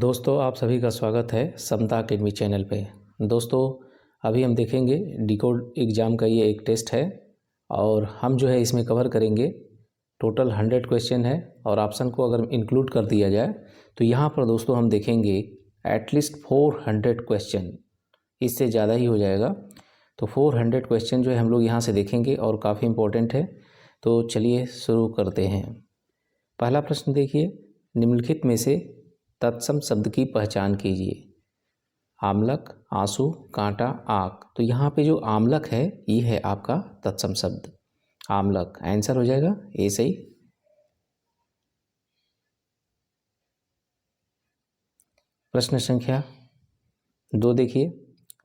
दोस्तों आप सभी का स्वागत है समता अकेडमी चैनल पे। दोस्तों अभी हम देखेंगे डिकोड एग्ज़ाम का ये एक टेस्ट है और हम जो है इसमें कवर करेंगे टोटल 100 क्वेश्चन है और ऑप्शन को अगर इंक्लूड कर दिया जाए तो यहाँ पर दोस्तों हम देखेंगे एटलीस्ट 400 क्वेश्चन, इससे ज़्यादा ही हो जाएगा। तो 400 क्वेश्चन जो है हम लोग यहाँ से देखेंगे और काफ़ी इम्पोर्टेंट है। तो चलिए शुरू करते हैं। पहला प्रश्न देखिए, निम्नलिखित में से तत्सम शब्द की पहचान कीजिए। आमलक, आंसू, कांटा, आँख। तो यहाँ पे जो आमलक है ये है आपका तत्सम शब्द, आमलक। आंसर हो जाएगा ए सही। प्रश्न संख्या 2 देखिए,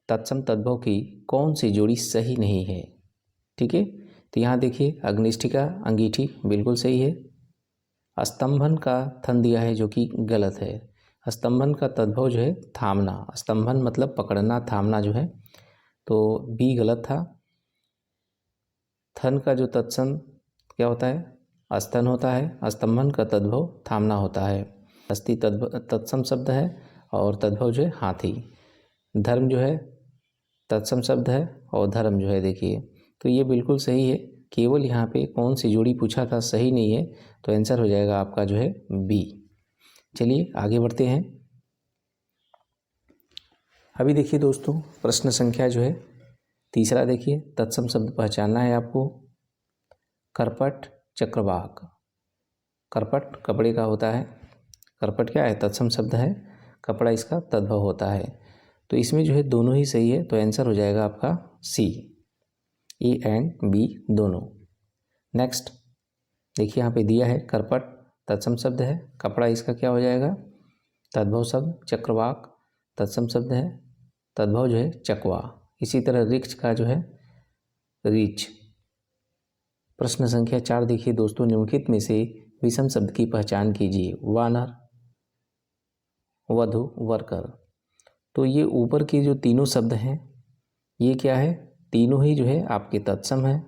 तत्सम तद्भव की कौन सी जोड़ी सही नहीं है। ठीक है, तो यहाँ देखिए अग्निष्ठिका अंगीठी बिल्कुल सही है। स्तंभन का थन दिया है जो कि गलत है। स्तंभन का तद्भव जो है थामना, स्तंभन मतलब पकड़ना, थामना जो है, तो बी गलत था। थन का जो तत्सम क्या होता है, स्तन होता है। स्तंभन का तद्भव थामना होता है। अस्थि तत्सम शब्द है और तद्भव जो है हाथी। धर्म जो है तत्सम शब्द है और धर्म जो है देखिए, तो ये बिल्कुल सही है। केवल यहाँ पे कौन सी जोड़ी पूछा था सही नहीं है, तो आंसर हो जाएगा आपका जो है बी। चलिए आगे बढ़ते हैं। अभी देखिए दोस्तों प्रश्न संख्या जो है तीसरा देखिए, तत्सम शब्द पहचानना है आपको। करपट, चक्रवाक। करपट कपड़े का होता है, करपट क्या है, तत्सम शब्द है, कपड़ा इसका तद्भव होता है। तो इसमें जो है दोनों ही सही है, तो आंसर हो जाएगा आपका सी, ए एंड बी दोनों। नेक्स्ट देखिए यहाँ पे दिया है करपट तत्सम शब्द है, कपड़ा इसका क्या हो जाएगा, तद्भव शब्द। चक्रवाक तत्सम शब्द है, तद्भव जो है चकवा। इसी तरह रिक्ष का जो है रीच। प्रश्न संख्या 4 देखिए दोस्तों, निम्नलिखित में से विषम शब्द की पहचान कीजिए। वानर, वधु, वर्कर। तो ये ऊपर के जो तीनों शब्द हैं ये क्या है, तीनों ही जो है आपके तत्सम है,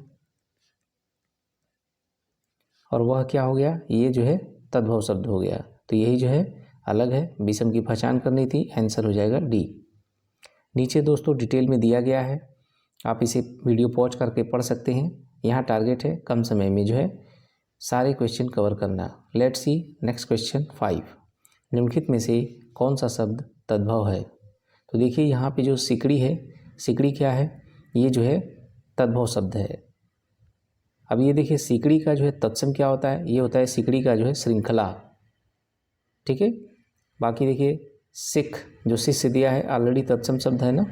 और वह क्या हो गया, ये जो है तद्भव शब्द हो गया। तो यही जो है अलग है, विषम की पहचान करनी थी। आंसर हो जाएगा डी। नीचे दोस्तों डिटेल में दिया गया है, आप इसे वीडियो पॉज करके पढ़ सकते हैं। यहाँ टारगेट है कम समय में जो है सारे क्वेश्चन कवर करना। Let's see next question 5। निम्नलिखित में से कौन सा शब्द तद्भव है। तो देखिए यहाँ पे जो सिकड़ी है, सिकड़ी क्या है, ये जो है तद्भव शब्द है। अब ये देखिए सिकड़ी का जो है तत्सम क्या होता है, ये होता है सिकड़ी का जो है श्रृंखला। ठीक है, बाकी देखिए सिख जो शिष्य दिया है ऑलरेडी तत्सम शब्द है ना,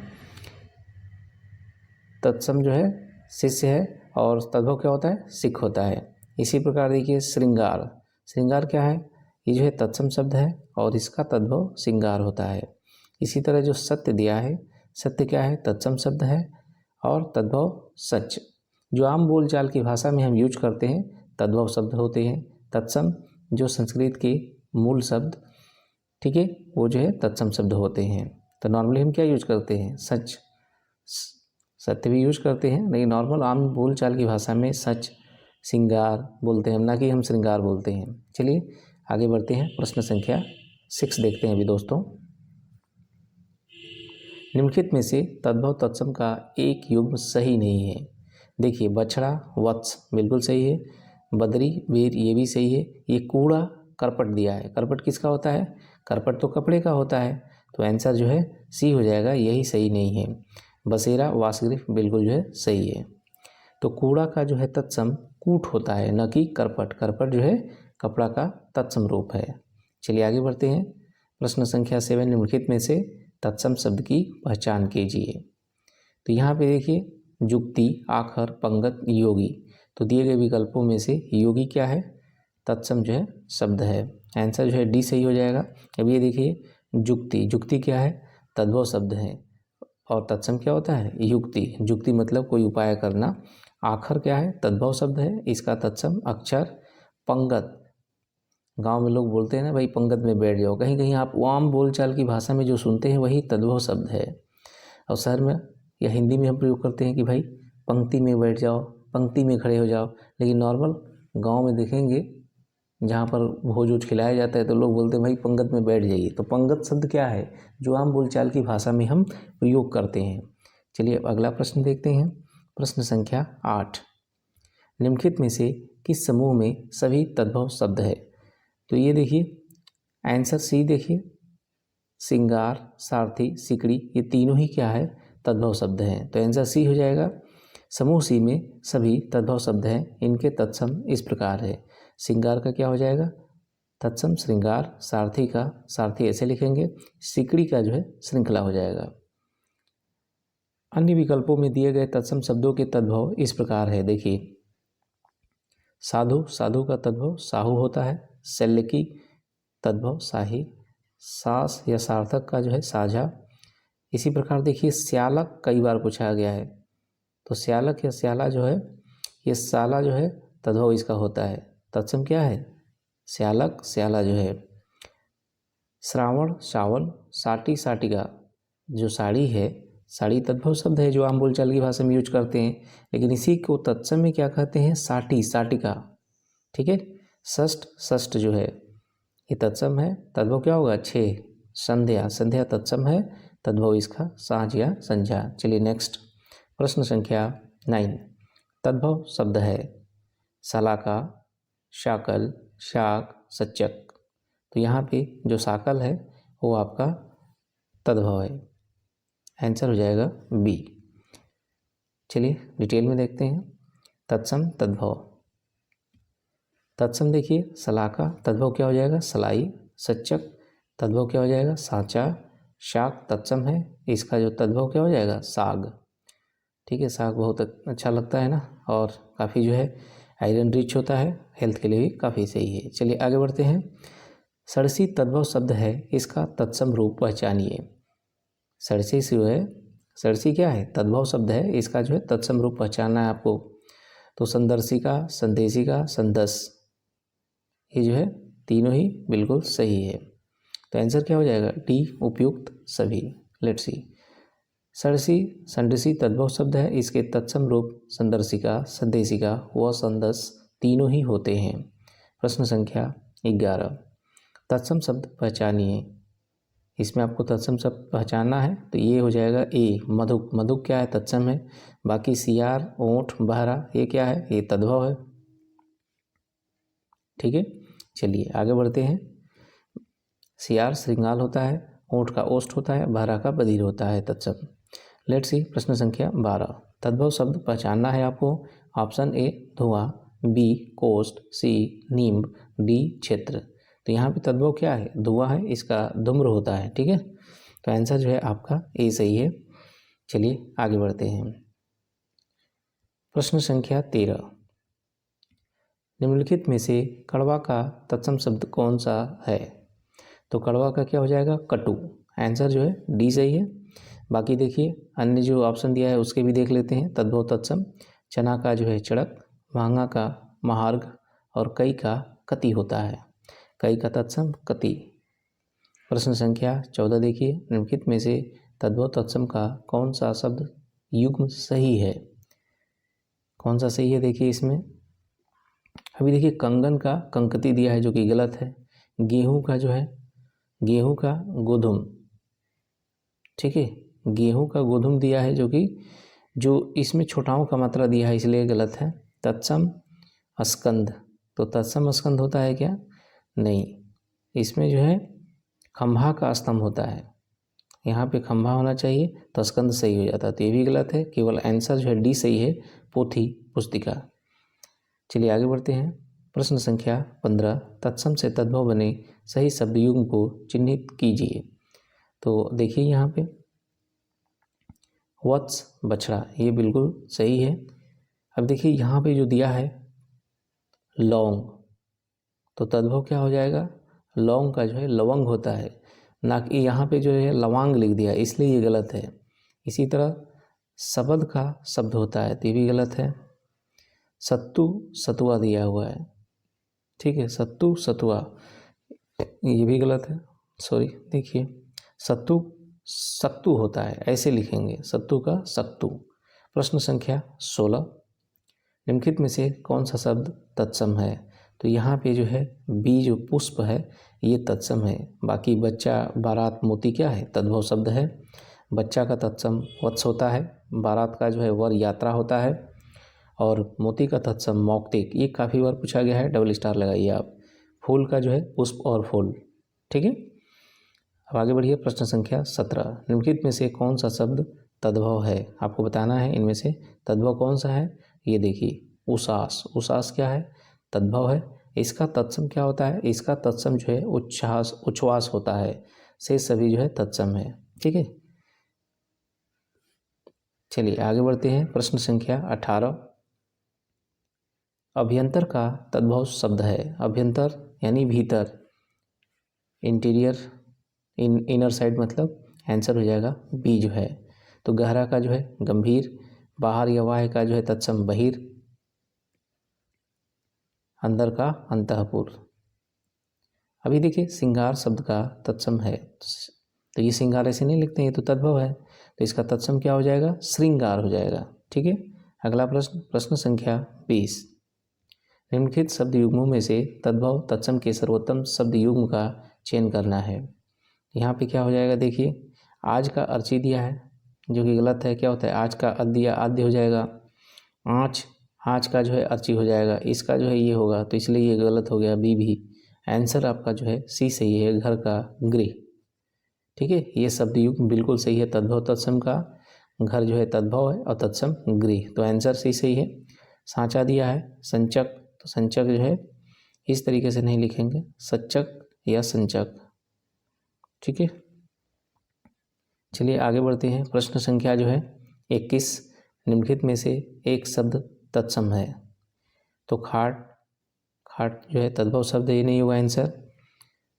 तत्सम जो है शिष्य है और तद्भव क्या होता है, सिख होता है। इसी प्रकार देखिए श्रृंगार, श्रृंगार क्या है, ये जो है तत्सम शब्द है और इसका तद्भव श्रृंगार होता है। इसी तरह जो सत्य दिया है, सत्य क्या है, तत्सम शब्द है और तद्भव सच। जो आम बोलचाल की भाषा में हम यूज करते हैं तद्भव शब्द होते हैं। तत्सम जो संस्कृत के मूल शब्द, ठीक है, वो जो है तत्सम शब्द होते हैं। तो नॉर्मली हम क्या यूज करते हैं, सच, सत्य भी यूज करते हैं, लेकिन नॉर्मल आम बोलचाल की भाषा में सच, श्रृंगार बोलते हैं, ना कि हम श्रृंगार बोलते हैं। चलिए आगे बढ़ते हैं। प्रश्न संख्या 6 देखते हैं अभी दोस्तों। निम्नलिखित में से तद्भव तत्सम का एक युग्म सही नहीं है। देखिए बछड़ा, वत्स बिल्कुल सही है। बदरी, वीर ये भी सही है। ये कूड़ा, करपट दिया है। करपट किसका होता है, करपट तो कपड़े का होता है, तो आंसर जो है सी हो जाएगा, यही सही नहीं है। बसेरा, वासगृह बिल्कुल जो है सही है। तो कूड़ा का जो है तत्सम कूट होता है, न कि करपट। करपट जो है कपड़ा का तत्सम रूप है। चलिए आगे बढ़ते हैं। प्रश्न संख्या 7, निम्नलिखित में से तत्सम शब्द की पहचान कीजिए। तो यहाँ पे देखिए जुक्ति, आखर, पंगत, योगी। तो दिए गए विकल्पों में से योगी क्या है, तत्सम जो है शब्द है। आंसर जो है डी सही हो जाएगा। अब ये देखिए जुक्ति, जुक्ति क्या है, तद्भव शब्द है और तत्सम क्या होता है, युक्ति। जुक्ति मतलब कोई उपाय करना। आखर क्या है, तद्भव शब्द है, इसका तत्सम अक्षर। पंगत, गांव में लोग बोलते हैं ना भाई पंगत में बैठ जाओ, कहीं कहीं आप आम बोलचाल की भाषा में जो सुनते हैं वही तद्भव शब्द है। और शहर में या हिंदी में हम प्रयोग करते हैं कि भाई पंक्ति में बैठ जाओ, पंक्ति में खड़े हो जाओ, लेकिन नॉर्मल गांव में देखेंगे जहाँ पर भोज वोज खिलाया जाता है तो लोग बोलते हैं भाई पंगत में बैठ जाइए। तो पंगत शब्द क्या है, जो आम बोलचाल की भाषा में हम प्रयोग करते हैं। चलिए अब अगला प्रश्न देखते हैं। प्रश्न संख्या 8, निम्नलिखित में से किस समूह में सभी तद्भव शब्द है। तो ये देखिए आंसर सी देखिए, श्रृंगार, सारथी, सिकड़ी, ये तीनों ही क्या है, तद्भव शब्द हैं। तो आंसर सी हो जाएगा। समूह सी में सभी तद्भव शब्द हैं, इनके तत्सम इस प्रकार है। श्रृंगार का क्या हो जाएगा, तत्सम श्रृंगार, सारथी का सारथी ऐसे लिखेंगे, सिकड़ी का जो है श्रृंखला हो जाएगा। अन्य विकल्पों में दिए गए तत्सम शब्दों के तद्भव इस प्रकार है। देखिए साधु, साधु का तद्भव साहू होता है। शल्य की तद्भव शाही। सास या सार्थक का जो है साझा। इसी प्रकार देखिए श्यालक कई बार पूछा गया है, तो श्यालक या श्याला जो है, ये साला जो है तद्भव इसका होता है। तत्सम क्या है, श्यालक श्याला जो है। श्रावण सावन, साटी साटिका, जो साड़ी है, साड़ी तद्भव शब्द है जो आम बोलचाल की भाषा में यूज करते हैं, लेकिन इसी को तत्सम में क्या कहते हैं, साटी साटिका। ठीक है। षष्ठ, षष्ठ जो है ये तत्सम है, तद्भव क्या होगा, 6। संध्या, संध्या तत्सम है, तद्भव इसका साँझ या संध्या। चलिए नेक्स्ट प्रश्न संख्या 9, तद्भव शब्द है सलाका, शाकल, शाक, सच्चक। तो यहाँ पे जो शाकल है वो आपका तद्भव है, आंसर हो जाएगा बी। चलिए डिटेल में देखते हैं। तत्सम तद्भव, तत्सम देखिए सलाका तद्भव क्या हो जाएगा, सलाई। सच्चक तद्भव क्या हो जाएगा, साँचा। शाक तत्सम है, इसका जो तद्भव क्या हो जाएगा, साग। ठीक है, साग बहुत अच्छा लगता है ना, और काफ़ी जो है आयरन रिच होता है, हेल्थ के लिए भी काफ़ी सही है। चलिए आगे बढ़ते हैं। सरसी तद्भव शब्द है, इसका तत्सम रूप पहचानिए। सरसी से जो है, सरसी क्या है, तद्भव शब्द है, इसका जो है तत्सम रूप पहचानना है आपको। तो संदर्शिका, संदेशिका, संदस, ये जो है तीनों ही बिल्कुल सही है। तो आंसर क्या हो जाएगा, डी, उपयुक्त सभी। Let's see. सरसी संडसी तद्भव शब्द है, इसके तत्सम रूप संदर्शिका, संदेशिका व संदस तीनों ही होते हैं। प्रश्न संख्या 11, तत्सम शब्द पहचानिए। इसमें आपको तत्सम शब्द पहचानना है, तो ये हो जाएगा ए, मधुक। मधुक क्या है, तत्सम है। बाकी सियार, ओंठ, बहरा, ये क्या है, ये तद्भव है। ठीक है, चलिए आगे बढ़ते हैं। सियार श्रृंगाल होता है, ओंठ का ओष्ठ होता है, बहरा का बधिर होता है, तत्सम। लेट्स सी प्रश्न संख्या 12, तद्भव शब्द पहचानना है आपको। ऑप्शन ए धुआं, बी कोष्ठ, सी नींब, डी क्षेत्र। तो यहाँ पे तद्भव क्या है, धुआं है, इसका धूम्र होता है। ठीक है, तो आंसर जो है आपका ए सही है। चलिए आगे बढ़ते हैं। प्रश्न संख्या 13, निम्नलिखित में से कड़वा का तत्सम शब्द कौन सा है। तो कड़वा का क्या हो जाएगा, कटु। आंसर जो है डी सही है। बाकी देखिए अन्य जो ऑप्शन दिया है उसके भी देख लेते हैं। तद्भव तत्सम, चना का जो है चड़क, महंगा का महार्घ, और कई का कति होता है। कई का तत्सम कति। प्रश्न संख्या 14 देखिए, निम्नलिखित में से तद्भव तत्सम का कौन सा शब्द युग्म सही है। कौन सा सही है, देखिए इसमें अभी देखिए कंगन का कंकति दिया है जो कि गलत है। गेहूं का जो है, गेहूं का गोधुम। ठीक है, गेहूं का गोधुम दिया है जो इसमें छोटाओं का मात्रा दिया है, इसलिए गलत है। तत्सम स्कंद, तो तत्सम स्कंद होता है क्या, नहीं, इसमें जो है खंभा का स्तंभ होता है, यहाँ पे खंभा होना चाहिए तो स्कंद सही हो जाता है, तो ये भी गलत है। केवल आंसर जो है डी सही है, पोथी पुस्तिका। चलिए आगे बढ़ते हैं। प्रश्न संख्या 15, तत्सम से तद्भव बने सही शब्द युग्म को चिन्हित कीजिए। तो देखिए यहाँ पे वत्स, बछड़ा, ये बिल्कुल सही है। अब देखिए यहाँ पे जो दिया है लौंग, तो तद्भव क्या हो जाएगा, लौंग का जो है लवंग होता है, ना कि यहाँ पे जो है लवांग लिख दिया, इसलिए ये गलत है। इसी तरह शबद का शब्द होता है, तो ये भी गलत है। सत्तू सतुआ दिया हुआ है, ठीक है, सत्तू सतुआ, ये भी गलत है, सॉरी। देखिए सत्तू सत्तू होता है, ऐसे लिखेंगे, सत्तू का सत्तू। प्रश्न संख्या 16, निम्नलिखित में से कौन सा शब्द तत्सम है। तो यहाँ पे जो है बी जो पुष्प है ये तत्सम है। बाकी बच्चा, बारात, मोती क्या है? तद्भव शब्द है। बच्चा का तत्सम वत्स होता है, बारात का जो है वर यात्रा होता है, और मोती का तत्सम मौक्तिक। ये काफ़ी बार पूछा गया है, डबल स्टार लगाइए आप। फूल का जो है पुष्प और फूल। ठीक है, अब आगे बढ़िए। प्रश्न संख्या 17, निम्नलिखित में से कौन सा शब्द तद्भव है? आपको बताना है इनमें से तद्भव कौन सा है। ये देखिए, उषास। उषास क्या है? तद्भव है। इसका तत्सम क्या होता है? इसका तत्सम जो है उच्छ्वास, उच्छ्वास होता है। से सभी जो है तत्सम है। ठीक है, चलिए आगे बढ़ते हैं। प्रश्न संख्या 18, अभ्यंतर का तद्भव शब्द है। अभ्यंतर यानी भीतर, इंटीरियर, इनर साइड, मतलब आंसर हो जाएगा बी जो है। तो गहरा का जो है गंभीर, बाहर या बाह्य का जो है तत्सम बहिर, अंदर का अंतःपुर। अभी देखिए, श्रृंगार शब्द का तत्सम है, तो ये श्रृंगार ऐसे नहीं लिखते हैं, ये तो तद्भव है, तो इसका तत्सम क्या हो जाएगा? श्रृंगार हो जाएगा। ठीक है, अगला प्रश्न, प्रश्न संख्या 20, निम्नलिखित शब्द युग्मों में से तद्भव तत्सम के सर्वोत्तम शब्द युग्म का चयन करना है। यहाँ पे क्या हो जाएगा? देखिए, आज का अर्ची दिया है जो कि गलत है। क्या होता है? आज का अद दिया, आद्य हो जाएगा। आँच, आँच का जो है अर्ची हो जाएगा। इसका जो है ये होगा, तो इसलिए ये गलत हो गया, बी भी। आंसर आपका जो है सी सही है, घर का गृह। ठीक है, ये शब्द युग्म बिल्कुल सही है तद्भव तत्सम का। घर जो है तद्भव है और तत्सम गृह, तो आंसर सी सही है। सांचा दिया है संचक, तो संचक जो है इस तरीके से नहीं लिखेंगे, सच्चक या संचक। ठीक है, चलिए आगे बढ़ते हैं। प्रश्न संख्या जो है 21, निम्नलिखित में से एक शब्द तत्सम है। तो खाट, खाट जो है तद्भव शब्द, ये नहीं होगा आंसर।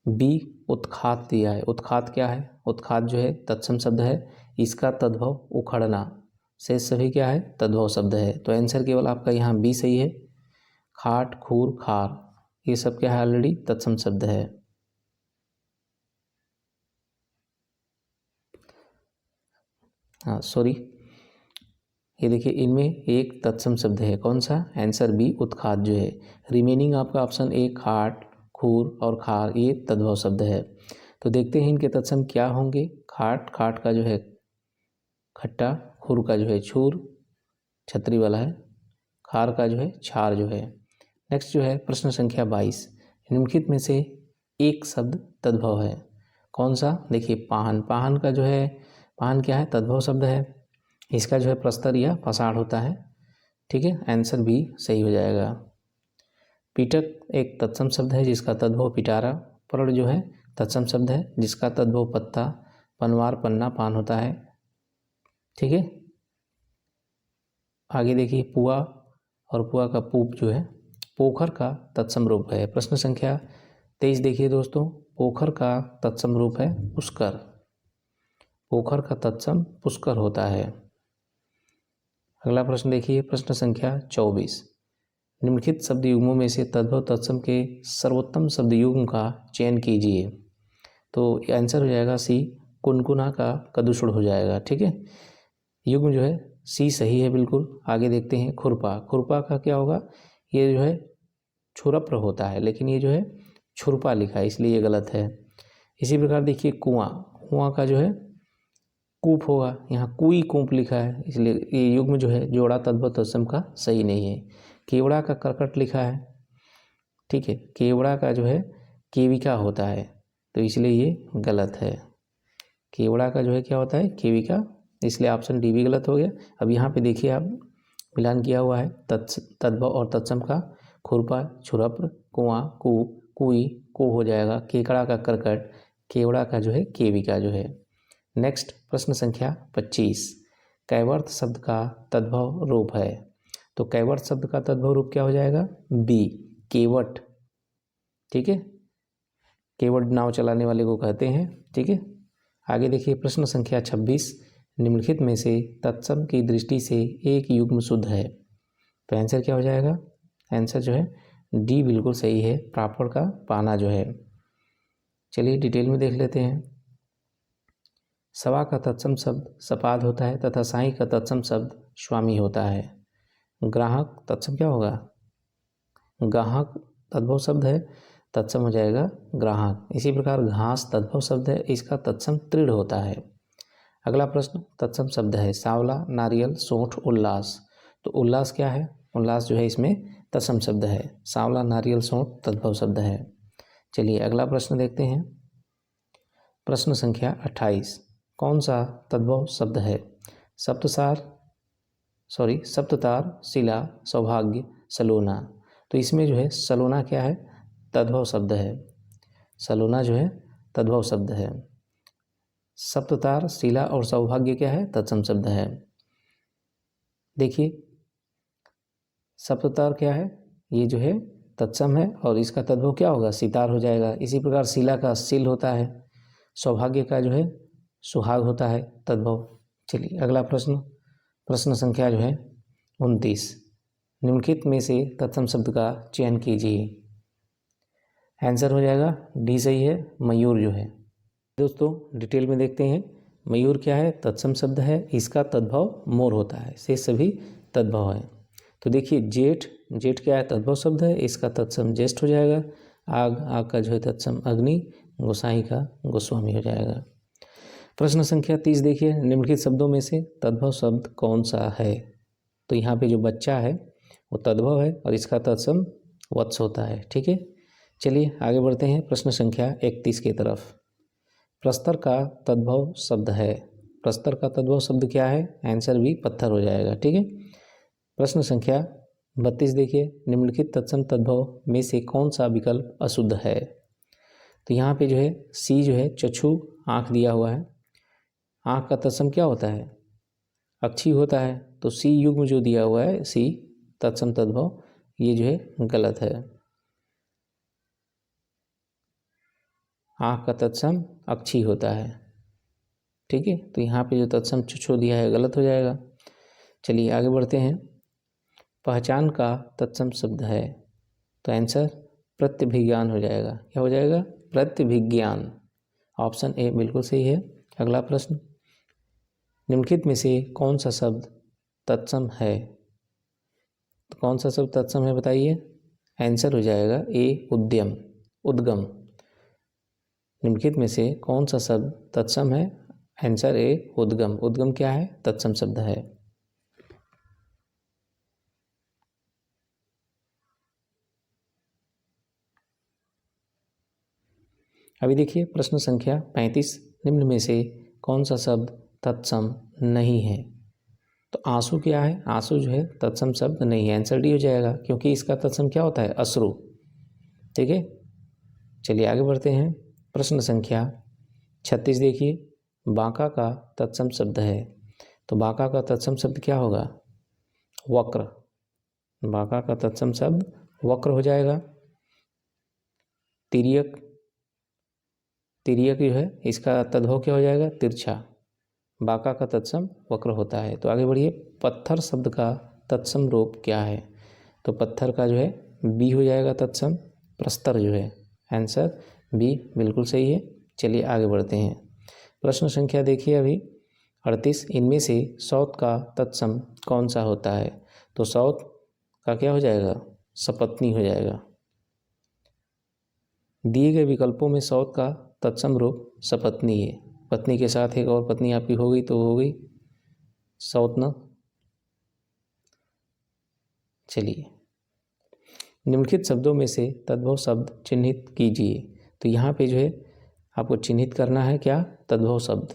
बी उत्खात दिया है। उत्खात क्या है? उत्खात जो है तत्सम शब्द है, इसका तद्भव उखड़ना। शेष सभी क्या है? तद्भव शब्द है, तो आंसर केवल आपका यहाँ बी सही है। खाट, खूर, खार, ये सब क्या है? ऑलरेडी तत्सम शब्द है। हाँ सॉरी, ये देखिए, इनमें एक तत्सम शब्द है, कौन सा? आंसर बी उत्खात जो है। रिमेनिंग आपका ऑप्शन ए खाट, खूर और खार, ये तद्भव शब्द है। तो देखते हैं इनके तत्सम क्या होंगे। खाट, खाट का जो है खट्टा, खूर का जो है छूर, छतरी वाला है, खार का जो है छार जो है। नेक्स्ट जो है प्रश्न संख्या 22, निम्नलिखित में से एक शब्द तद्भव है, कौन सा? देखिए, पाहन। पाहन का जो है, पाहन क्या है? तद्भव शब्द है, इसका जो है प्रस्तर या पसाड़ होता है। ठीक है, आंसर भी सही हो जाएगा। पीटक एक तत्सम शब्द है जिसका तद्भव पिटारा। पर्ण जो है तत्सम शब्द है जिसका तद्भव पत्ता। पनवार, पन्ना, पान होता है। ठीक है, आगे देखिए, पुआ, और पुआ का पूप जो है पोखर का तत्सम रूप है। प्रश्न संख्या 23 देखिए दोस्तों, पोखर का तत्सम रूप है पुष्कर। पोखर का तत्सम पुष्कर होता है। अगला प्रश्न देखिए, प्रश्न संख्या 24, निम्नलिखित शब्द युग्मों में से तद्भव तत्सम के सर्वोत्तम शब्द युग्म का चयन कीजिए। तो आंसर हो जाएगा सी, कुनकुना का कदुसुड़ हो जाएगा। ठीक है, युग्म जो है सी सही है बिल्कुल। आगे देखते हैं, खुरपा। खुरपा का क्या होगा? ये जो है छुरप्र होता है, लेकिन ये जो है छुरपा लिखा है, इसलिए ये गलत है। इसी प्रकार देखिए, कुआं। कुआं का जो है कूप होगा, यहाँ कुई कूप लिखा है, इसलिए ये युग्म जो है जोड़ा तद्भव तत्सम का सही नहीं है। केवड़ा का करकट लिखा है। ठीक है, केवड़ा का जो है केविका होता है, तो इसलिए ये गलत है। केवड़ा का जो है क्या होता है? केविका, इसलिए ऑप्शन डी भी गलत हो गया। अब यहाँ पे देखिए, आप मिलान किया हुआ है तद्भव और तत्सम का। खुरपा, छुरप्र, कुआं, कूप, कुई, को हो जाएगा। केकड़ा का करकट, केवड़ा का जो है केविका जो है। नेक्स्ट प्रश्न संख्या 25, कैवर्त शब्द का तद्भव रूप है। तो कैवर्त शब्द का तद्भव रूप क्या हो जाएगा? बी, केवट। ठीक है, केवट नाव चलाने वाले को कहते हैं। ठीक है, आगे देखिए, प्रश्न संख्या 26, निम्नलिखित में से तत्सम की दृष्टि से एक युग्म शुद्ध है। तो आंसर क्या हो जाएगा? आंसर जो है डी बिल्कुल सही है, पापड़ का पाना जो है। चलिए डिटेल में देख लेते हैं। सवा का तत्सम शब्द सपाद होता है तथा साई का तत्सम शब्द स्वामी होता है। ग्राहक तत्सम क्या होगा? ग्राहक तद्भव शब्द है, तत्सम हो जाएगा ग्राहक। इसी प्रकार घास तद्भव शब्द है, इसका तत्सम तृण होता है। अगला प्रश्न तत्सम शब्द है सांवला, नारियल, सोंठ, उल्लास। तो उल्लास क्या है? उल्लास जो है इसमें तत्सम शब्द है। सांवला, नारियल, सोंठ तद्भव शब्द है। चलिए अगला प्रश्न देखते हैं। प्रश्न संख्या 28, कौन सा तद्भव शब्द है? सप्ततार, शिला, सौभाग्य, सलोना। तो इसमें जो है सलोना क्या है? तद्भव शब्द है। सलोना जो है तद्भव शब्द है। सप्ततार, शिला और सौभाग्य क्या है? तत्सम शब्द है। देखिए सप्ततार क्या है? ये जो है तत्सम है और इसका तद्भव क्या होगा? सितार हो जाएगा। इसी प्रकार शिला का शिल होता है, सौभाग्य का जो है सुहाग होता है तद्भव। चलिए अगला प्रश्न, प्रश्न संख्या जो है 29, निम्नलिखित में से तत्सम शब्द का चयन कीजिए। आंसर हो जाएगा डी सही है, मयूर जो है। दोस्तों डिटेल में देखते हैं। मयूर क्या है? तत्सम शब्द है, इसका तद्भव मोर होता है, शेष सभी तद्भव है। तो देखिए जेठ, जेठ क्या है? तद्भव शब्द है, इसका तत्सम ज्येष्ठ हो जाएगा। आग, आग का जो है तत्सम अग्नि, गोसाई का गोस्वामी हो जाएगा। प्रश्न संख्या 30 देखिए, निम्नलिखित शब्दों में से तद्भव शब्द कौन सा है? तो यहाँ पे जो बच्चा है वो तद्भव है और इसका तत्सम वत्स होता है। ठीक है, चलिए आगे बढ़ते हैं प्रश्न संख्या 31 की तरफ। प्रस्तर का तद्भव शब्द है। प्रस्तर का तद्भव शब्द क्या है? आंसर भी पत्थर हो जाएगा। ठीक है, प्रश्न संख्या 32 देखिए, निम्नलिखित तत्सम तद्भव में से कौन सा विकल्प अशुद्ध है? तो यहाँ पे जो है सी जो है चक्षु, आँख दिया हुआ है। आँख का तत्सम क्या होता है? अक्षी होता है। तो सी युग्म जो दिया हुआ है सी तत्सम तद्भव, ये जो है गलत है। आँख का तत्सम अक्षी होता है। ठीक है, तो यहाँ पे जो तत्सम चक्षु दिया है गलत हो जाएगा। चलिए आगे बढ़ते हैं। पहचान का तत्सम शब्द है, तो आंसर प्रत्यभिज्ञान हो जाएगा। क्या हो जाएगा? प्रत्यभिज्ञान। ऑप्शन ए बिल्कुल सही है। अगला प्रश्न, निम्नलिखित में से कौन सा शब्द तत्सम है? तो कौन सा शब्द तत्सम है बताइए? आंसर हो जाएगा ए उद्यम, उद्गम। निम्नलिखित में से कौन सा शब्द तत्सम है? आंसर ए उद्गम। उद्गम क्या है? तत्सम शब्द है। अभी देखिए प्रश्न संख्या 35, निम्न में से कौन सा शब्द तत्सम नहीं है? तो आंसू क्या है? आंसू जो है तत्सम शब्द नहीं है। आंसर डी हो जाएगा, क्योंकि इसका तत्सम क्या होता है? अश्रु। ठीक है, चलिए आगे बढ़ते हैं। प्रश्न संख्या 36 देखिए, बांका का तत्सम शब्द है। तो बांका का तत्सम शब्द क्या होगा? वक्र। बांका का तत्सम शब्द वक्र हो जाएगा। तिर्यक, तिर्यक जो है इसका तद्भव क्या हो जाएगा? तिरछा। बांका का तत्सम वक्र होता है। तो आगे बढ़िए। पत्थर शब्द का तत्सम रूप क्या है? तो पत्थर का जो है बी हो जाएगा तत्सम। प्रस्तर जो है आंसर बी बिल्कुल सही है। चलिए आगे बढ़ते हैं। प्रश्न संख्या देखिए अभी 38, इनमें से सौत का तत्सम कौन सा होता है? तो सौत का क्या हो जाएगा? सपत्नी हो जाएगा। दिए गए विकल्पों में सौत का तत्सम रूप सपत्नी है। पत्नी के साथ एक और पत्नी आपकी हो गई तो हो गई सौतना। चलिए निम्नलिखित शब्दों में से तद्भव शब्द चिन्हित कीजिए। तो यहाँ पे जो है आपको चिन्हित करना है क्या? तद्भव शब्द।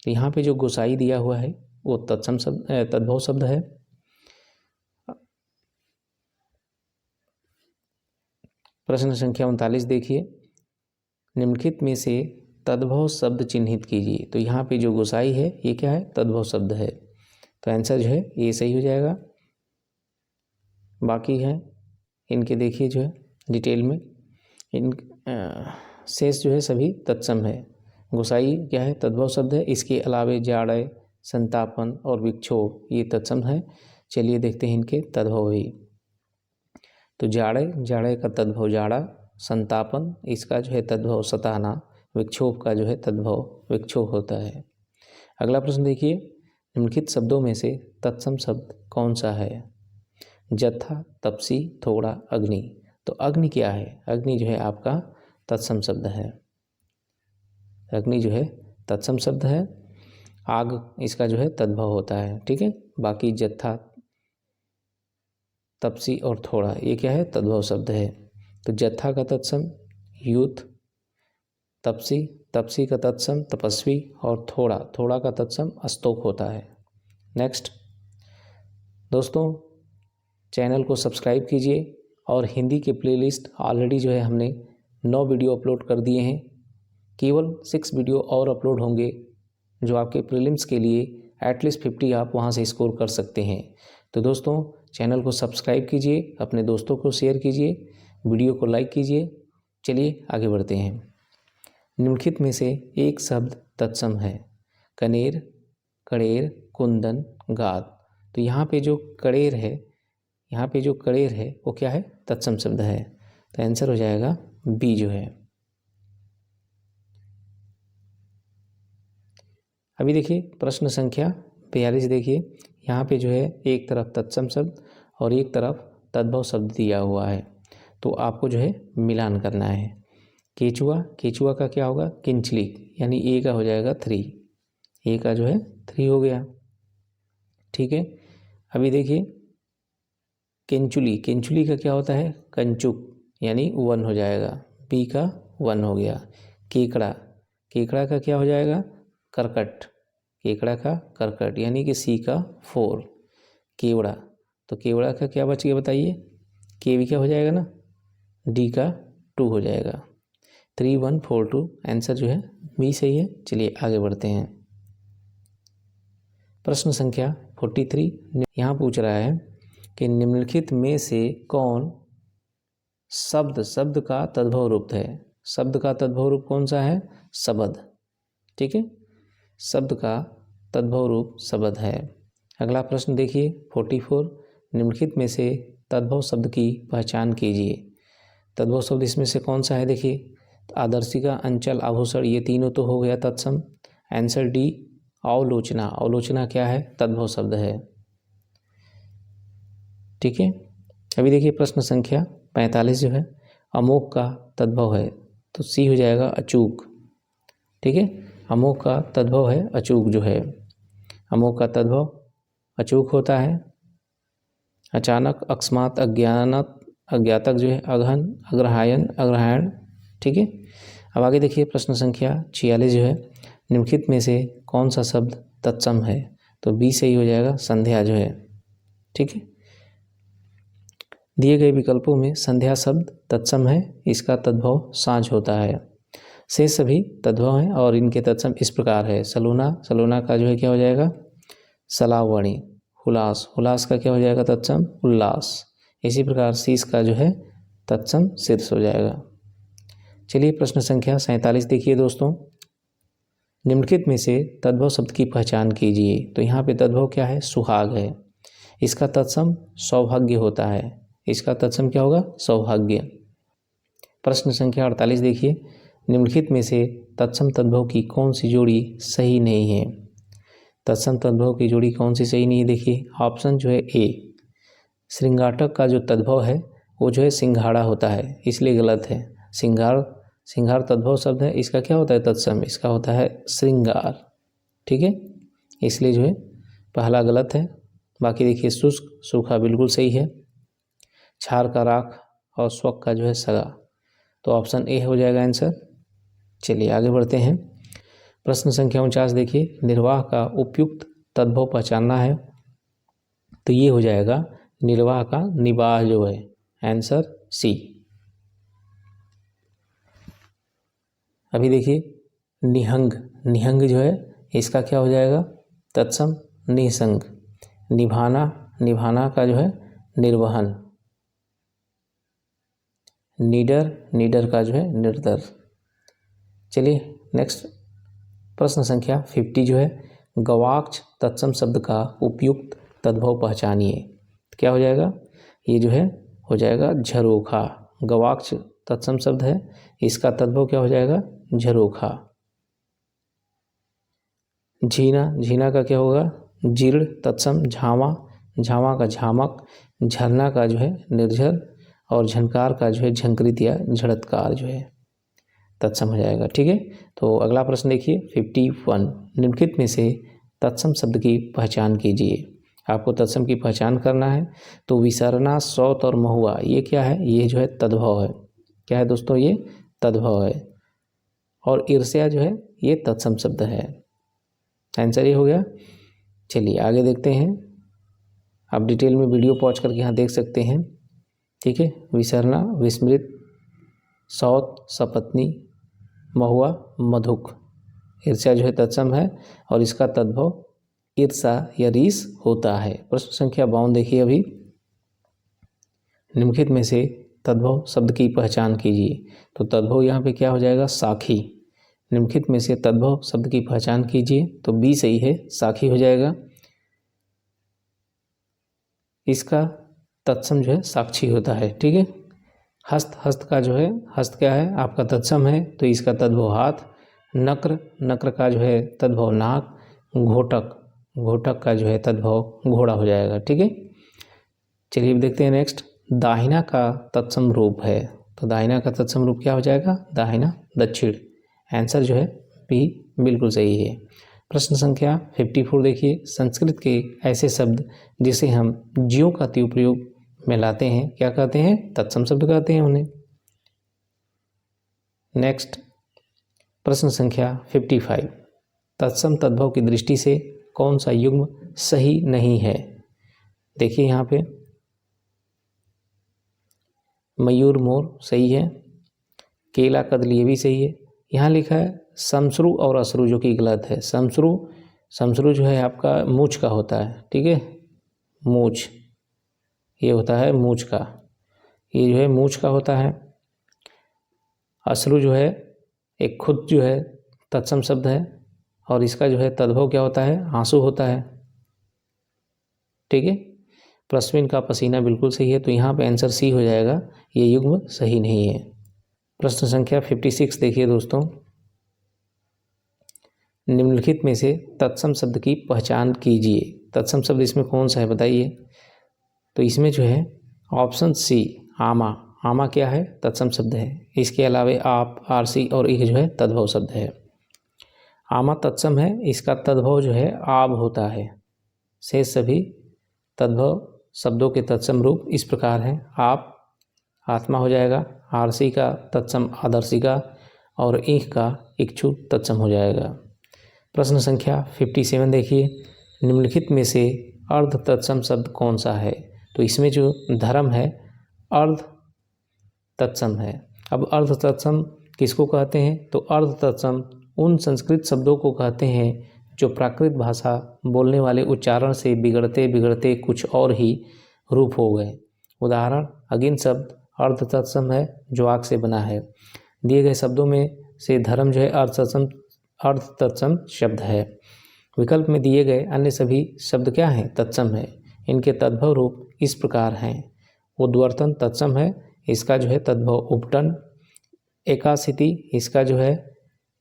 तो यहाँ पे जो गोसाई दिया हुआ है वो तत्सम शब्द, तद्भव शब्द है। प्रश्न संख्या 39 देखिए, निम्नलिखित में से तद्भव शब्द चिन्हित कीजिए। तो यहाँ पे जो गोसाई है ये क्या है? तद्भव शब्द है। तो आंसर जो है ये सही हो जाएगा। बाकी है इनके देखिए जो है डिटेल में, इन शेष जो है सभी तत्सम है। गोसाई क्या है? तद्भव शब्द है। इसके अलावे जाड़य, संतापन और विक्षोभ ये तत्सम है। चलिए देखते हैं इनके तद्भव भी। तो जाड़य, जाड़य का तद्भव जाड़ा। संतापन इसका जो है तद्भव सताना। विक्षोभ का जो है तद्भव विक्षोभ होता है। अगला प्रश्न देखिए, निम्नलिखित शब्दों में से तत्सम शब्द कौन सा है? जत्था, तपसी, थोड़ा, अग्नि। तो तो अग्नि क्या है? अग्नि जो है आपका तत्सम शब्द है। अग्नि जो है तत्सम शब्द है। आग इसका जो है तद्भव होता है। ठीक है, बाकी जत्था, तपसी और थोड़ा ये क्या है? तद्भव शब्द है। तो जत्था का तत्सम यूथ, तपसी, तपसी का तत्सम तपस्वी और थोड़ा, थोड़ा का तत्सम अस्तोक होता है। नेक्स्ट दोस्तों, चैनल को सब्सक्राइब कीजिए और हिंदी के प्लेलिस्ट ऑलरेडी जो है हमने 9 वीडियो अपलोड कर दिए हैं। केवल 6 वीडियो और अपलोड होंगे जो आपके प्रीलिम्स के लिए एटलीस्ट 50 आप वहां से स्कोर कर सकते हैं। तो दोस्तों, चैनल को सब्सक्राइब कीजिए, अपने दोस्तों को शेयर कीजिए, वीडियो को लाइक कीजिए। चलिए आगे बढ़ते हैं। निम्नलिखित में से एक शब्द तत्सम है। कनेर, कड़ेर, कुंदन, गाद। तो यहाँ पे जो कड़ेर है, यहाँ पे जो कड़ेर है वो क्या है? तत्सम शब्द है। तो आंसर हो जाएगा बी जो है। अभी देखिए प्रश्न संख्या 42। देखिए यहाँ पे जो है एक तरफ तत्सम शब्द और एक तरफ तद्भव शब्द दिया हुआ है, तो आपको जो है मिलान करना है। केचुआ, केचुआ का क्या होगा? किंचली, यानी ए का हो जाएगा 3, ए का जो है 3 हो गया। ठीक है, अभी देखिए केंचुली, केंचुली का क्या होता है? कंचुक, यानी 1 हो जाएगा, बी का 1 हो गया। केकड़ा, केकड़ा का क्या हो जाएगा? करकट, केकड़ा का करकट, यानी कि सी का 4। केवड़ा, तो केवड़ा का क्या बच गया बताइए? के भी क्या हो जाएगा ना? डी का 2 हो जाएगा। 3, 1, 4, 2 आंसर जो है बी सही है। चलिए आगे बढ़ते हैं। प्रश्न संख्या 43 यहाँ पूछ रहा है कि निम्नलिखित में से कौन शब्द का तद्भव रूप है? शब्द का तद्भव रूप कौन सा है? शब्द। ठीक है, शब्द का तद्भव रूप शब्द है। अगला प्रश्न देखिए 44, निम्नलिखित में से तद्भव शब्द की पहचान कीजिए। तद्भव शब्द इसमें से कौन सा है? देखिए आदर्शिका, अंचल, आभूषण, ये तीनों तो हो गया तत्सम। आंसर डी अवलोचना, अवलोचना क्या है? तद्भव शब्द है। ठीक है, अभी देखिए प्रश्न संख्या 45 जो है अमोघ का तद्भव है, तो सी हो जाएगा अचूक। ठीक है, अमोघ का तद्भव है अचूक जो है। अमोघ का तद्भव अचूक होता है। अचानक, अकस्मात, अज्ञानत, अज्ञातक जो है अगहन, अग्रहायन, अग्रहायण। ठीक है, अब आगे देखिए प्रश्न संख्या 46 जो है निम्नलिखित में से कौन सा शब्द तत्सम है? तो बी सही हो जाएगा, संध्या जो है। ठीक है, दिए गए विकल्पों में संध्या शब्द तत्सम है, इसका तद्भव साँझ होता है। शेष सभी तद्भव हैं और इनके तत्सम इस प्रकार है। सलोना, सलोना का जो है क्या हो जाएगा? सलावणी। हुलास, हुलास का क्या हो जाएगा तत्सम? उल्लास। इसी प्रकार शीश का जो है तत्सम शीर्ष हो जाएगा। चलिए प्रश्न संख्या 47 देखिए दोस्तों, निम्नलिखित में से तद्भव शब्द की पहचान कीजिए। तो यहाँ पे तद्भव क्या है? सुहाग है, इसका तत्सम सौभाग्य होता है। इसका तत्सम क्या होगा? सौभाग्य। प्रश्न संख्या 48 देखिए, निम्नलिखित में से तत्सम तद्भव की कौन सी जोड़ी सही नहीं है? तत्सम तद्भव की जोड़ी कौन सी सही नहीं है? देखिए ऑप्शन जो है ए, श्रृंगाटक का जो तद्भव है वो जो है सिंघाड़ा होता है, इसलिए गलत है। सिंघार तद्भव शब्द है, इसका क्या होता है तत्सम? इसका होता है श्रृंगार। ठीक है, इसलिए जो है पहला गलत है। बाकी देखिए शुष्क, सूखा बिल्कुल सही है। छार का राख और स्वक का जो है सगा, तो ऑप्शन ए हो जाएगा आंसर। चलिए आगे बढ़ते हैं। प्रश्न संख्या 49 देखिए, निर्वाह का उपयुक्त तद्भव पहचानना है, तो ये हो जाएगा निर्वाह का निवाह जो है, आंसर सी। अभी देखिए निहंग, निहंग जो है इसका क्या हो जाएगा तत्सम? निसंग। निभाना, निभाना का जो है निर्वहन। नीडर, नीडर का जो है निर्दर। चलिए नेक्स्ट प्रश्न संख्या 50 जो है, गवाक्ष तत्सम शब्द का उपयुक्त तद्भव पहचानिए। क्या हो जाएगा? ये जो है हो जाएगा झरोखा। गवाक्ष तत्सम शब्द है, इसका तद्भव क्या हो जाएगा? झरोखा। झीना, झीना का क्या होगा? जीर्ण तत्सम झावा, झावा का झामक। झरना का जो है निर्झर और झनकार का जो है झंकृत या झड़त्कार जो है तत्सम हो जाएगा। ठीक है, तो अगला प्रश्न देखिए 51, निम्नलिखित में से तत्सम शब्द की पहचान कीजिए। आपको तत्सम की पहचान करना है। तो विसरना, सौत और महुआ ये क्या है, ये जो है तद्भव है। क्या है दोस्तों, ये तद्भव है। और ईर्ष्या जो है ये तत्सम शब्द है। आंसर ये हो गया। चलिए आगे देखते हैं। आप डिटेल में वीडियो पॉज करके यहाँ देख सकते हैं। ठीक है, विसरना, विस्मृत, सौत, सपत्नी, महुआ, मधुक। ईर्ष्या जो है तत्सम है और इसका तद्भव ईर्षा या रीस होता है। प्रश्न संख्या 52 देखिए अभी, निम्नलिखित में से तद्भव शब्द की पहचान कीजिए। तो तद्भव यहाँ पे क्या हो जाएगा, साखी। निम्नलिखित में से तद्भव शब्द की पहचान कीजिए, तो बी सही है, साखी हो जाएगा। इसका तत्सम जो है साक्षी होता है। ठीक है, हस्त, हस्त का जो है, हस्त क्या है आपका तत्सम है, तो इसका तद्भव हाथ। नक्र, नक्र का जो है तद्भव नाक। घोटक, घोटक का जो है तद्भव घोड़ा हो जाएगा। ठीक है, चलिए देखते हैं नेक्स्ट। दाहिना का तत्सम रूप है, तो दाहिना का तत्सम रूप क्या हो जाएगा, दाहिना, दक्षिण। आंसर जो है बी बिल्कुल सही है। प्रश्न संख्या 54 देखिए, संस्कृत के ऐसे शब्द जिसे हम ज्यों का त्यों प्रयोग में लाते हैं क्या कहते हैं, तत्सम शब्द कहते हैं उन्हें। नेक्स्ट प्रश्न संख्या 55, तत्सम तद्भव की दृष्टि से कौन सा युग्म सही नहीं है। देखिए यहाँ पे मयूर, मोर सही है। केला, कदली ये भी सही है। यहाँ लिखा है समश्रु और अश्रु, जो कि गलत है। समश्रु, समश्रु जो है आपका मूछ का होता है। ठीक है, मूछ ये होता है मूछ का, ये जो है मूछ का होता है। अश्रु जो है एक खुद जो है तत्सम शब्द है और इसका जो है तद्भव क्या होता है, आंसू होता है। ठीक है, प्रश्विन का पसीना बिल्कुल सही है, तो यहाँ पे आंसर सी हो जाएगा, ये युग्म सही नहीं है। प्रश्न संख्या 56 देखिए दोस्तों, निम्नलिखित में से तत्सम शब्द की पहचान कीजिए। तत्सम शब्द इसमें कौन सा है बताइए। तो इसमें जो है ऑप्शन सी आमा, आमा क्या है, तत्सम शब्द है। इसके अलावे आप, आरसी और एक जो है तद्भव शब्द है। आमा तत्सम है, इसका तद्भव जो है आब होता है। शेष सभी तद्भव शब्दों के तत्सम रूप इस प्रकार हैं। आप आत्मा हो जाएगा, आरसी का तत्सम आदर्शिका और ईख का इच्छु तत्सम हो जाएगा। प्रश्न संख्या 57 देखिए, निम्नलिखित में से अर्ध तत्सम शब्द कौन सा है। तो इसमें जो धर्म है अर्ध तत्सम है। अब अर्ध तत्सम किसको कहते हैं, तो अर्ध तत्सम उन संस्कृत शब्दों को कहते हैं जो प्राकृत भाषा बोलने वाले उच्चारण से बिगड़ते बिगड़ते कुछ और ही रूप हो गए। उदाहरण, अगिन शब्द अर्ध तत्सम है जो आग से बना है। दिए गए शब्दों में से धर्म जो है अर्ध तत्सम शब्द है। विकल्प में दिए गए अन्य सभी शब्द क्या हैं, तत्सम है। इनके तद्भव रूप इस प्रकार हैं। उद्वर्तन तत्सम है, इसका जो है तद्भव उपटन। एकासिति, इसका जो है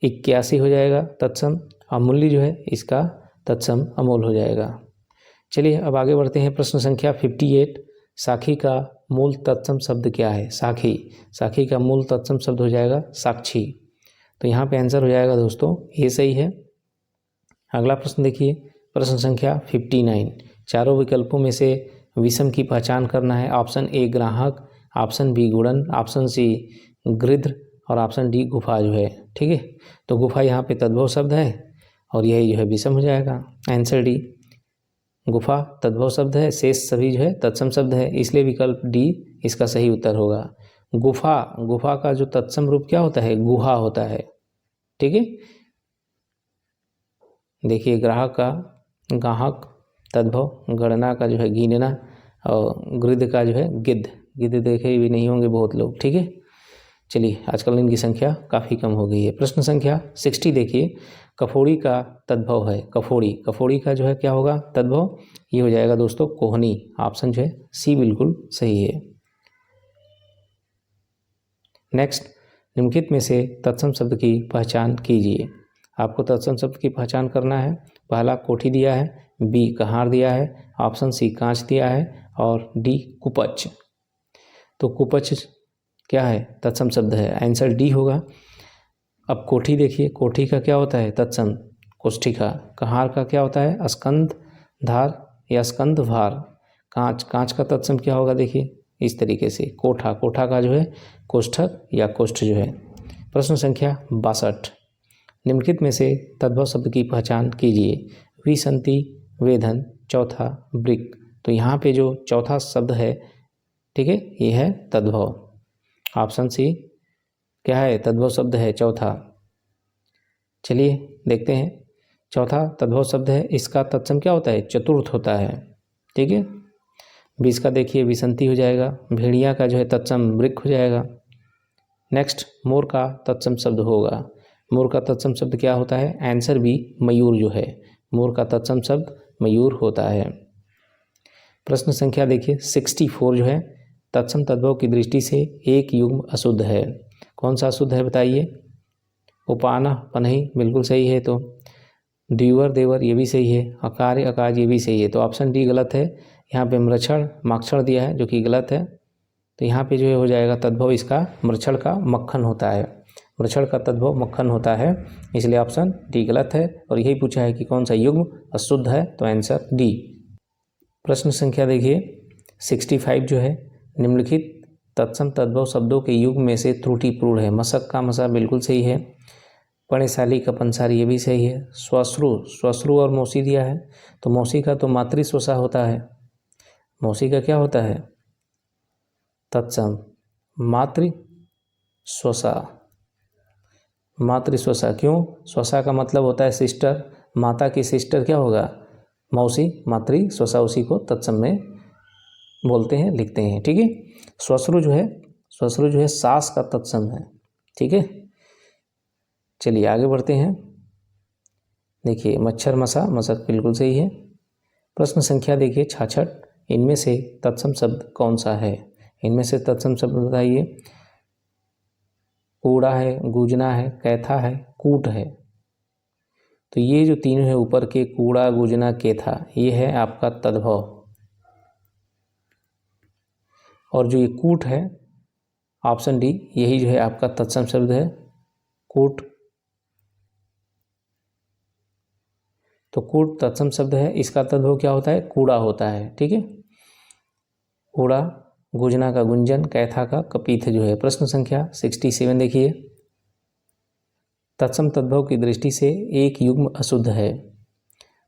81 हो जाएगा तत्सम। अमूल्य जो है इसका तत्सम अमोल हो जाएगा। चलिए अब आगे बढ़ते हैं। प्रश्न संख्या 58, साखी का मूल तत्सम शब्द क्या है। साखी, साखी का मूल तत्सम शब्द हो जाएगा साक्षी। तो यहाँ पे आंसर हो जाएगा दोस्तों ये सही है। अगला प्रश्न देखिए, प्रश्न संख्या 59, चारों विकल्पों में से विषम की पहचान करना है। ऑप्शन ए ग्राहक, ऑप्शन बी गुणन, ऑप्शन सी गृध्र और ऑप्शन डी गुफा जो है। ठीक है, तो गुफा यहाँ पे तद्भव शब्द है और यही जो है विषम हो जाएगा। आंसर डी, गुफा तद्भव शब्द है, शेष सभी जो है तत्सम शब्द है, इसलिए विकल्प डी इसका सही उत्तर होगा। गुफा, गुफा का जो तत्सम रूप क्या होता है, गुहा होता है। ठीक है, देखिए ग्राहक का गाहक तद्भव, गणना का जो है गिनना और गृध का जो है गिद्ध, गिद्ध देखे भी नहीं होंगे बहुत लोग। ठीक है, चलिए आजकल इनकी संख्या काफ़ी कम हो गई है। प्रश्न संख्या 60 देखिए, कफोड़ी का तद्भव है। कफोड़ी, कफोड़ी का जो है क्या होगा तद्भव, ये हो जाएगा दोस्तों कोहनी। ऑप्शन जो है सी बिल्कुल सही है। नेक्स्ट, निम्नलिखित में से तत्सम शब्द की पहचान कीजिए। आपको तत्सम शब्द की पहचान करना है। पहला कोठी दिया है, बी कहार दिया है, ऑप्शन सी कांच दिया है और डी कुपच। तो कुपच क्या है? तत्सम शब्द है, आंसर डी होगा। अब कोठी देखिए, कोठी का क्या होता है? तत्सम कोष्ठिका। कहार का क्या होता है? स्कंध धार या स्कंध भार। कांच, कांच का तत्सम क्या होगा? देखिए इस तरीके से, कोठा, कोठा का जो है कोष्ठक या कोष्ठ जो है। प्रश्न संख्या 62, निम्नलिखित में से तद्भव शब्द की पहचान कीजिए। विसंति, वेधन, चौथा वृक्क। तो यहाँ पे जो चौथा शब्द है, ठीक है, ये है तद्भव। ऑप्शन सी क्या है? तद्भव शब्द है चौथा। चलिए देखते हैं, चौथा तद्भव शब्द है, इसका तत्सम क्या होता है? चतुर्थ होता है, ठीक है। 20 का देखिए विसंति हो जाएगा, भेड़िया का जो है तत्सम वृक्क हो जाएगा। नेक्स्ट, मोर का तत्सम शब्द होगा। मोर का तत्सम शब्द क्या होता है? आंसर बी मयूर जो है, मोर का तत्सम शब्द मयूर होता है। प्रश्न संख्या देखिए 64 जो है, तत्सम तद्भव की दृष्टि से एक युग्म अशुद्ध है। कौन सा अशुद्ध है बताइए? उपाना पनही बिल्कुल सही है, तो द्विवर देवर ये भी सही है, अकार्य अकाज ये भी सही है, तो ऑप्शन डी गलत है। यहाँ पे मृक्षण माक्षण दिया है जो कि गलत है, तो यहाँ पे जो है हो जाएगा तद्भव इसका मृक्षण का मक्खन होता है, मृक्षण का तद्भव मक्खन होता है, इसलिए ऑप्शन डी गलत है। और यही पूछा है कि कौन सा युग्म अशुद्ध है, तो आंसर डी। प्रश्न संख्या देखिए 65 जो है, निम्नलिखित तत्सम तद्भव शब्दों के युग्म में से त्रुटिपूर्ण है। मशक का मशा बिल्कुल सही है, पणेशाली का पंसारी ये भी सही है। श्वश्रु, श्वश्रु और मौसी दिया है, तो मौसी का तो मातृश्वसा होता है, मौसी का क्या होता है? तत्सम मातृश्वसा, मातृश्वसा। क्यों? श्वसा का मतलब होता है सिस्टर, माता की सिस्टर क्या होगा? मौसी, मातृश्वसा, उसी को तत्सम में बोलते हैं, लिखते हैं, ठीक है। श्वश्रु जो है, श्वश्रु जो है सास का तत्सम है, ठीक है। चलिए आगे बढ़ते हैं। देखिए मच्छर मसा, मशक बिल्कुल सही है। प्रश्न संख्या देखिए 66, इनमें से तत्सम शब्द कौन सा है? इनमें से तत्सम शब्द बताइए। कूड़ा है, गूजना है, कैथा है, कूट है। तो ये जो तीनों है ऊपर के, कूड़ा, गूजना, केथा, ये है आपका तद्भव। और जो ये कूट है, ऑप्शन डी, यही जो है आपका तत्सम शब्द है, कूट। तो कूट तत्सम शब्द है, इसका तद्भव क्या होता है? कूड़ा होता है, ठीक है। कूड़ा, गुजना का गुंजन, कैथा का कपीथ जो है। प्रश्न संख्या 67 देखिए, तत्सम तद्भव की दृष्टि से एक युग्म अशुद्ध है।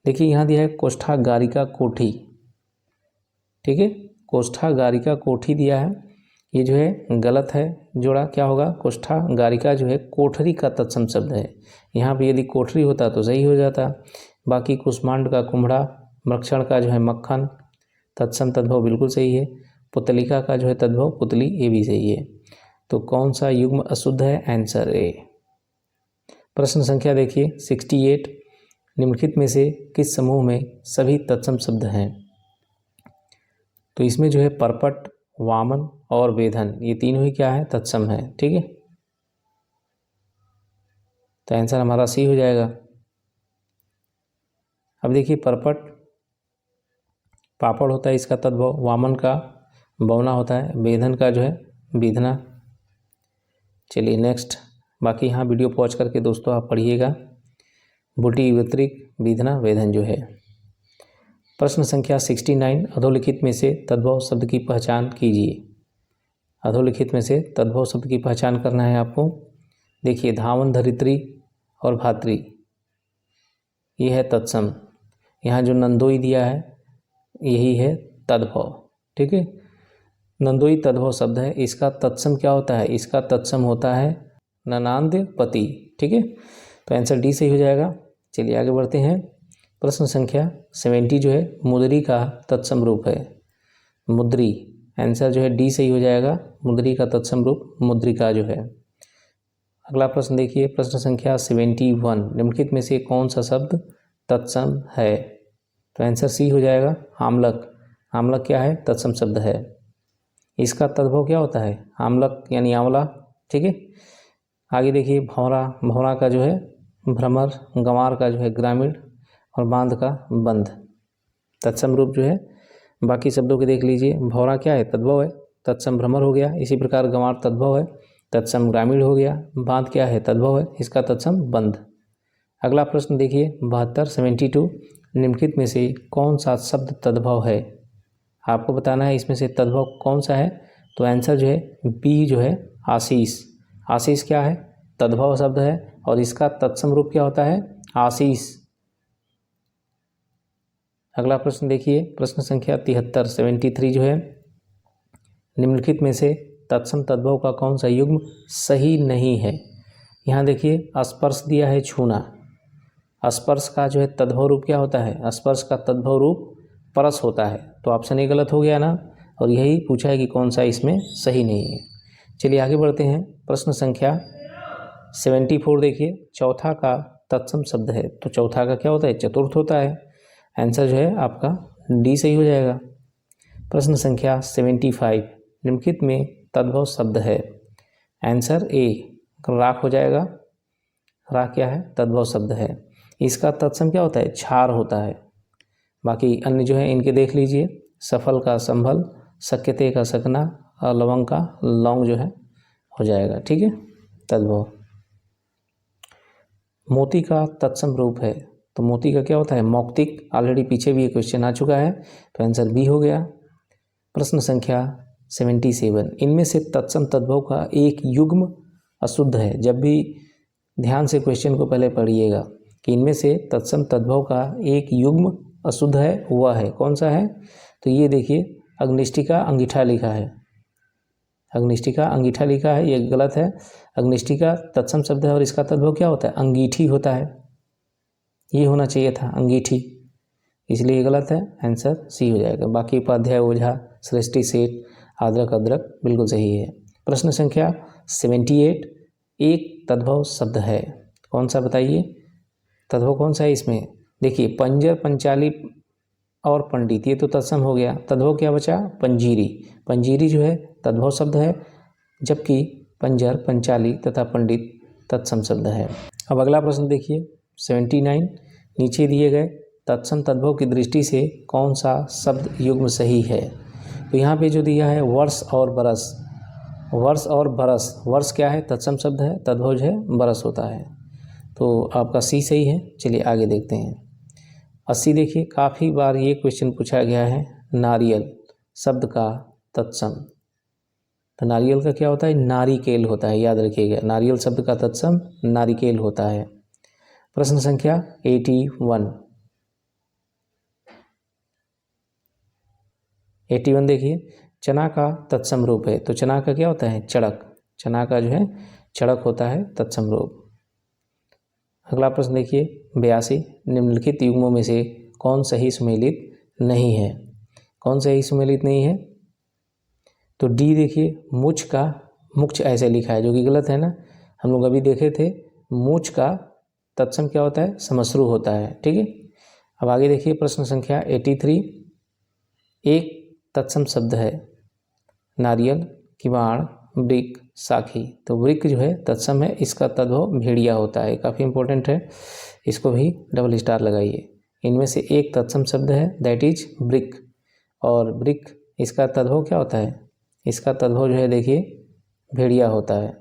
देखिए यहाँ दिया है कोष्ठागारिका कोठी, ठीक है, कोष्ठागारिका कोठी दिया है, ये जो है गलत है, जोड़ा क्या होगा? कोष्ठागारिका जो है कोठरी का तत्सम शब्द है। यहाँ पे यदि कोठरी होता तो सही हो जाता। बाकी कुष्मांड का कुम्हड़ा, मृक्षण का जो है मक्खन, तत्सम तद्भव बिल्कुल सही है। पुतलिका का जो है तद्भव पुतली, ये भी सही है। तो कौन सा युग्म अशुद्ध है? Answer A. प्रश्न संख्या देखिए 68, निम्नलिखित में से किस समूह में सभी तत्सम शब्द हैं? तो इसमें जो है परपट, वामन और वेधन, ये तीनों ही क्या है? तत्सम है, ठीक है। तो आंसर हमारा सी हो जाएगा। अब देखिए परपट पापड़ होता है, इसका तद्भव, वामन का बौना होता है, वेधन का जो है विधना। चलिए नेक्स्ट, बाकी यहाँ वीडियो पॉज करके दोस्तों आप पढ़िएगा। बुटी, वितरिक, विधना, वेधन जो है। प्रश्न संख्या 69, अधोलिखित में से तद्भव शब्द की पहचान कीजिए। अधोलिखित में से तद्भव शब्द की पहचान करना है आपको। देखिए धावन, धरित्री और भातृ, ये है तत्सम। यहाँ जो नंदोई दिया है यही है तद्भव, ठीक है। नंदोई तद्भव शब्द है, इसका तत्सम क्या होता है? इसका तत्सम होता है ननांद पति, ठीक है। तो आंसर डी सही हो जाएगा। चलिए आगे बढ़ते हैं। प्रश्न संख्या 70 जो है मुद्री का तत्सम रूप है, मुद्री। आंसर जो है डी सही हो जाएगा, मुद्री का तत्सम रूप मुद्रिका जो है। अगला प्रश्न देखिए, प्रश्न संख्या 71, निम्नलिखित में से कौन सा शब्द तत्सम है? तो आंसर सी हो जाएगा, आमलक। आमलक क्या है? तत्सम शब्द है। इसका तद्भव क्या होता है? आमलक यानी आंवला, ठीक है। आगे देखिए भौरा, भौरा का जो है भ्रमर, गंवार का जो है ग्रामीण और बांध का बंध, तत्सम रूप जो है। बाकी शब्दों के देख लीजिए, भौरा क्या है? तद्भव है, तत्सम भ्रमर हो गया। इसी प्रकार गंवार तद्भव है, तत्सम ग्रामीण हो गया। बांध क्या है? तद्भव है, इसका तत्सम बंध। अगला प्रश्न देखिए 72 72, निम्नलिखित में से कौन सा शब्द तद्भव है? आपको बताना है इसमें से तद्भव कौन सा है। तो आंसर जो है बी जो है आशीष। आशीष क्या है? तद्भव शब्द है और इसका तत्सम रूप क्या होता है? आशीष। अगला प्रश्न देखिए प्रश्न संख्या 73 73 जो है, निम्नलिखित में से तत्सम तद्भव का कौन सा युग्म सही नहीं है? यहाँ देखिए स्पर्श दिया है छूना। स्पर्श का जो है तद्भव रूप क्या होता है? स्पर्श का तद्भव रूप परस होता है। तो ऑप्शन ए गलत हो गया ना, और यही पूछा है कि कौन सा इसमें सही नहीं है। चलिए आगे बढ़ते हैं। प्रश्न संख्या 74 देखिए, चौथा का तत्सम शब्द है। तो चौथा का क्या होता है? चतुर्थ होता है। आंसर जो है आपका डी सही हो जाएगा। प्रश्न संख्या 75, निम्नलिखित में तद्भव शब्द है। आंसर ए राख हो जाएगा। राख क्या है? तद्भव शब्द है। इसका तत्सम क्या होता है? क्षार होता है। बाकी अन्य जो है इनके देख लीजिए, सफल का संभल, सक्यते का सकना और लवंग का लौंग जो है हो जाएगा। ठीक है, तद्भव। मोती का तत्सम रूप है। तो मोती का क्या होता है? मौक्तिक। ऑलरेडी पीछे भी ये क्वेश्चन आ चुका है, तो आंसर बी हो गया। प्रश्न संख्या 77, इनमें से तत्सम तद्भव का एक युग्म अशुद्ध है। जब भी ध्यान से क्वेश्चन को पहले पढ़िएगा कि इनमें से तत्सम तद्भव का एक युग्म अशुद्ध है, वह है कौन सा है? तो ये देखिए अग्निष्टिका अंगीठा लिखा है। अग्निष्टिका अंगीठा लिखा है, ये गलत है। अग्निष्टिका तत्सम शब्द है और इसका तद्भव क्या होता है? अंगीठी होता है। ये होना चाहिए था अंगीठी, इसलिए ये गलत है। आंसर सी हो जाएगा। बाकी उपाध्याय, ओझा, सृष्टि, सेठ, अदरक, अदरक बिल्कुल सही है। प्रश्न संख्या 78, एक तद्भव शब्द है। कौन सा बताइए? तद्भव कौन सा है इसमें? देखिए पंजर, पंचाली और पंडित, ये तो तत्सम हो गया। तद्भव क्या बचा? पंजीरी। पंजीरी जो है तद्भव शब्द है, जबकि पंजर, पंचाली तथा पंडित तत्सम शब्द है। अब अगला प्रश्न देखिए 79, नीचे दिए गए तत्सम तद्भव की दृष्टि से कौन सा शब्द युग्म सही है? तो यहाँ पे जो दिया है वर्ष और बरस। वर्ष और बरस, वर्ष क्या है? तत्सम शब्द है, तद्भव जो है बरस होता है। तो आपका सी सही है। चलिए आगे देखते हैं। 80 देखिए, काफ़ी बार ये क्वेश्चन पूछा गया है। नारियल शब्द का तत्सम। तो नारियल का क्या होता है? नारिकेल होता है, याद रखिएगा। नारियल शब्द का तत्सम नारिकेल होता है। प्रश्न संख्या 81 देखिए, चना का तत्सम रूप है। तो चना का क्या होता है? चड़क। चना का जो है चड़क होता है तत्सम रूप। अगला प्रश्न देखिए 82, निम्नलिखित युग्मों में से कौन सही सुमेलित नहीं है? कौन सही सुमेलित नहीं है? तो डी देखिए, मुछ का मुक्ष ऐसे लिखा है, जो कि गलत है ना। हम लोग अभी देखे थे मुछ का तत्सम क्या होता है? समश्रु होता है। ठीक है, अब आगे देखिए प्रश्न संख्या 83, एक तत्सम शब्द है। नारियल, किवाड़, वृक्क, साखी। तो वृक्क जो है तत्सम है, इसका तद्भव भेड़िया होता है। काफ़ी इंपॉर्टेंट है, इसको भी डबल स्टार लगाइए। इनमें से एक तत्सम शब्द है, दैट इज वृक्क। और वृक्क इसका तद्भव क्या होता है? इसका तद्भव जो है देखिए भेड़िया होता है।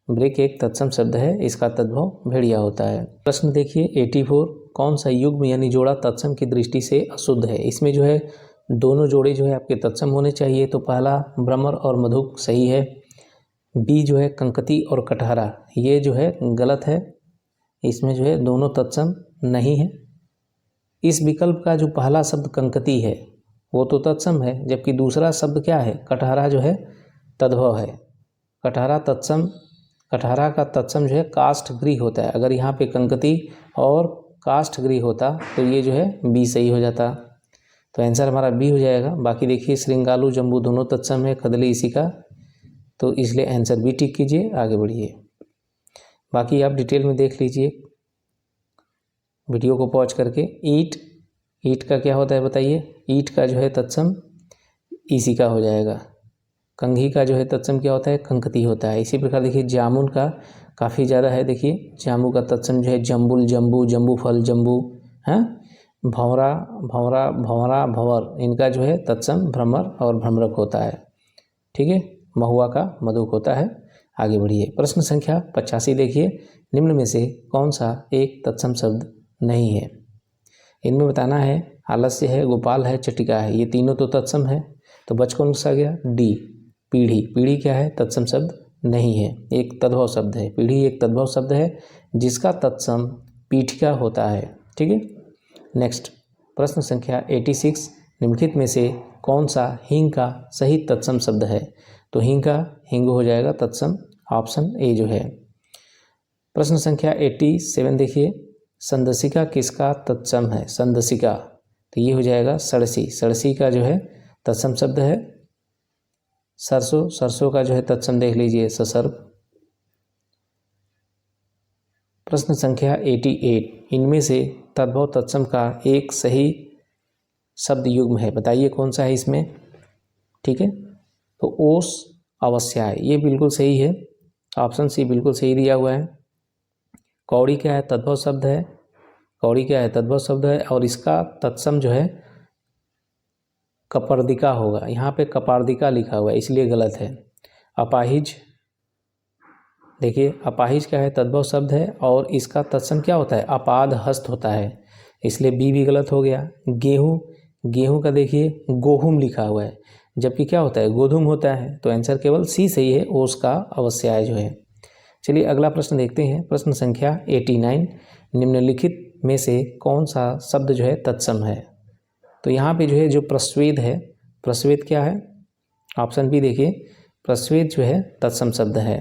वृक्क एक तत्सम शब्द है, इसका तद्भव भेड़िया होता है। प्रश्न देखिए 84, कौन सा युग्म यानी जोड़ा तत्सम की दृष्टि से अशुद्ध है? इसमें जो है दोनों जोड़े जो है आपके तत्सम होने चाहिए। तो पहला भ्रमर और मधुक सही है। बी जो है कंकती और कटहरा, ये जो है गलत है। इसमें जो है दोनों तत्सम नहीं है। इस विकल्प का जो पहला शब्द कंकती है वो तो तत्सम है, जबकि दूसरा शब्द क्या है? कटहरा जो है तद्भव है। कटहरा तत्सम, कटहरा का तत्सम जो है काष्ठगृह होता है। अगर यहाँ पे कंकती और काष्ठगृह होता तो ये जो है बी सही हो जाता। तो आंसर हमारा बी हो जाएगा। बाकी देखिए श्रृंगालु, जम्बू दोनों तत्सम है, कदली इसी का, तो इसलिए आंसर बी टिक कीजिए, आगे बढ़िए। बाकी आप डिटेल में देख लीजिए वीडियो को पॉज करके। ईट, ईट का क्या होता है बताइए? ईट का जो है तत्सम इसी का हो जाएगा। कंघी का जो है तत्सम क्या होता है? कंकती होता है। इसी प्रकार देखिए जामुन का काफ़ी ज़्यादा है। देखिए जामू का तत्सम जो है जम्बुल, जम्बू, जम्बू फल, जम्बू, हाँ। भंवरा, भंवरा, भंवरा, भंवर, इनका जो है तत्सम भ्रमर और भ्रमरक होता है। ठीक है, महुआ का मधुक होता है। आगे बढ़िए, प्रश्न संख्या 85 देखिए, निम्न में से कौन सा एक तत्सम शब्द नहीं है? इनमें बताना है, आलस्य है, गोपाल है, चटिका है, ये तीनों तो तत्सम है, तो बच कौन सा गया? डी, पीढ़ी। पीढ़ी क्या है? तत्सम शब्द नहीं है, एक तद्भव शब्द है। पीढ़ी एक तद्भव शब्द है जिसका तत्सम पीठिका होता है। ठीक है, नेक्स्ट प्रश्न संख्या 86, निम्नलिखित में से कौन सा हींग का सही तत्सम शब्द है? तो हींग का हिंग हो जाएगा तत्सम, ऑप्शन ए जो है। प्रश्न संख्या 87 देखिए, संदसिका किसका तत्सम है? संदसिका, तो ये हो जाएगा सड़सी। सड़सी का जो है तत्सम शब्द है सरसों। सरसों का जो है तत्सम देख लीजिए ससर्प। प्रश्न संख्या 88, इनमें से तद्भव तत्सम का एक सही शब्द युग्म है, बताइए कौन सा है इसमें? ठीक है, तो ओस अवस्याय, ये बिल्कुल सही है, ऑप्शन सी बिल्कुल सही दिया हुआ है। कौड़ी क्या है? तद्भव शब्द है। कौड़ी क्या है? तद्भव शब्द है, और इसका तत्सम जो है कपर्दिका होगा। यहाँ पे कपार्दिका लिखा हुआ है इसलिए गलत है। अपाहिज, देखिए अपाहिज क्या है? तद्भव शब्द है, और इसका तत्सम क्या होता है? अपाद हस्त होता है, इसलिए बी भी गलत हो गया। गेहूँ, गेहूँ का देखिए गोहुम लिखा हुआ है, जबकि क्या होता है? गोधुम होता है, तो आंसर केवल सी सही है, ओस का अवस्याय जो है। चलिए अगला प्रश्न देखते हैं, प्रश्न संख्या 89, निम्नलिखित में से कौन सा शब्द जो है तत्सम है? तो यहाँ पे जो है जो प्रस्वेद है, प्रस्वेद क्या है? ऑप्शन बी देखिए, प्रस्वेद जो है तत्सम शब्द है,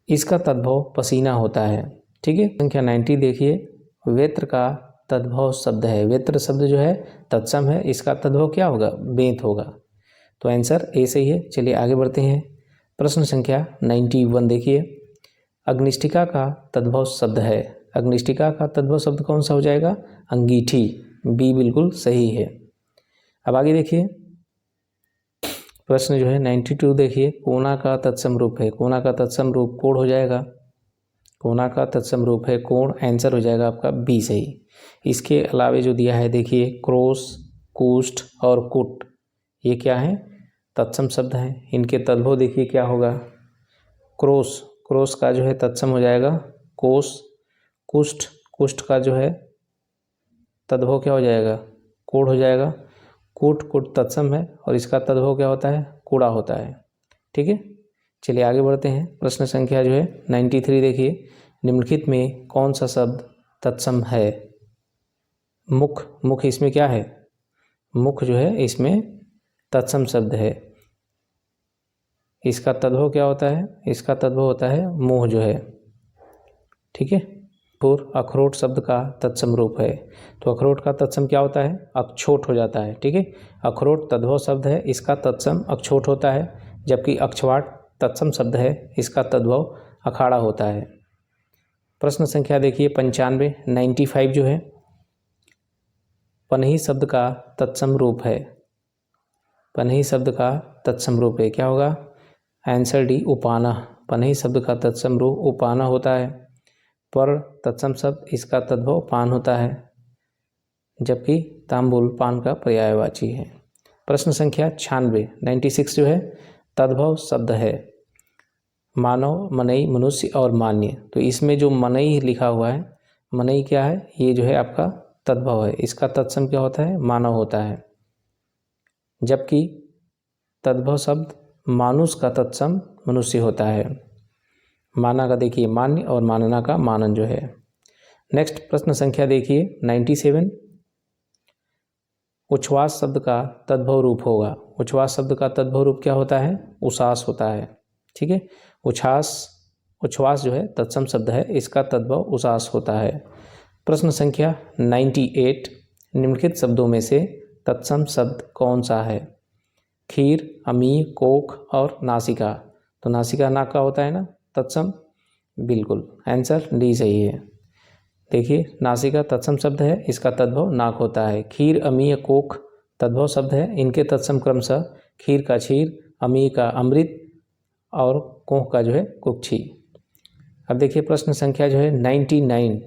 इसका तद्भव पसीना होता है। ठीक है, संख्या 90 देखिए, वेत्र का तद्भव शब्द है। वेत्र शब्द जो है तत्सम है, इसका तद्भव क्या होगा? बेंत होगा, तो आंसर ए सही है। चलिए आगे बढ़ते हैं, प्रश्न संख्या 91 देखिए, अग्निष्ठिका का तद्भव शब्द है। अग्निष्ठिका का तद्भव शब्द कौन सा हो जाएगा? अंगीठी, बी बिल्कुल सही है। अब आगे देखिए, प्रश्न जो है 92 देखिए, कोना का तत्सम रूप है। कोना का तत्सम रूप कोण हो जाएगा। कोना का तत्सम रूप है कोण, आंसर हो जाएगा आपका बी सही। इसके अलावे जो दिया है देखिए, क्रोश, कुष्ठ और कुट, ये क्या है? तत्सम शब्द हैं। इनके तद्भव देखिए क्या होगा? क्रोश, क्रोश का जो है तत्सम हो जाएगा कोष। कुष्ठ, कुष्ठ का जो है तद्भव क्या हो जाएगा? कोढ़ हो जाएगा। कूट, कूट तत्सम है, और इसका तद्भव क्या होता है? कूड़ा होता है। ठीक है, चलिए आगे बढ़ते हैं, प्रश्न संख्या जो है 93 देखिए, निम्नलिखित में कौन सा शब्द तत्सम है? मुख, मुख इसमें क्या है? मुख जो है इसमें तत्सम शब्द है, इसका तद्भव क्या होता है? इसका तद्भव होता है मुँह जो है। ठीक है, और अखरोट शब्द का तत्सम रूप है, तो अखरोट का तत्सम क्या होता है? अक्षोट हो जाता है। ठीक है, अखरोट तद्भव शब्द है, इसका तत्सम अक्षोट होता है, जबकि अक्षवाट तत्सम शब्द है, इसका तद्भव अखाड़ा होता है। प्रश्न संख्या देखिए 95, 95 जो है, पनही शब्द का तत्सम रूप है। पनही शब्द का तत्सम रूप है, क्या होगा? आंसर डी, उपाना। पनही शब्द का तत्सम रूप उपाना होता है। पर तत्सम शब्द, इसका तद्भव पान होता है, जबकि तांबुल पान का पर्यायवाची है। प्रश्न संख्या 96, 96 जो है, तद्भव शब्द है मानव, मनई, मनुष्य और मान्य। तो इसमें जो मनई लिखा हुआ है, मनई क्या है? ये जो है आपका तद्भव है, इसका तत्सम क्या होता है? मानव होता है, जबकि तद्भव शब्द मानुष का तत्सम मनुष्य होता है। माना का देखिए मान्य, और मानना का मानन जो है। नेक्स्ट प्रश्न संख्या देखिए 97, उच्छ्वास शब्द का तद्भव रूप होगा। उच्छ्वास शब्द का तद्भव रूप क्या होता है? उसास होता है। ठीक है, उच्छ्वास, उच्छ्वास जो है तत्सम शब्द है, इसका तद्भव उसास होता है। प्रश्न संख्या 98, निम्नलिखित शब्दों में से तत्सम शब्द कौन सा है? खीर, अमीय, कोख और नासिका। तो नासिका नाक का होता है ना तत्सम, बिल्कुल आंसर डी सही है। देखिए नासिका तत्सम शब्द है, इसका तद्भव नाक होता है। खीर, अमीय, कोख तद्भव शब्द है, इनके तत्सम क्रमशः खीर का क्षीर, अमीय का अमृत और कोख का जो है कुक्षी। अब देखिए प्रश्न संख्या जो है 99,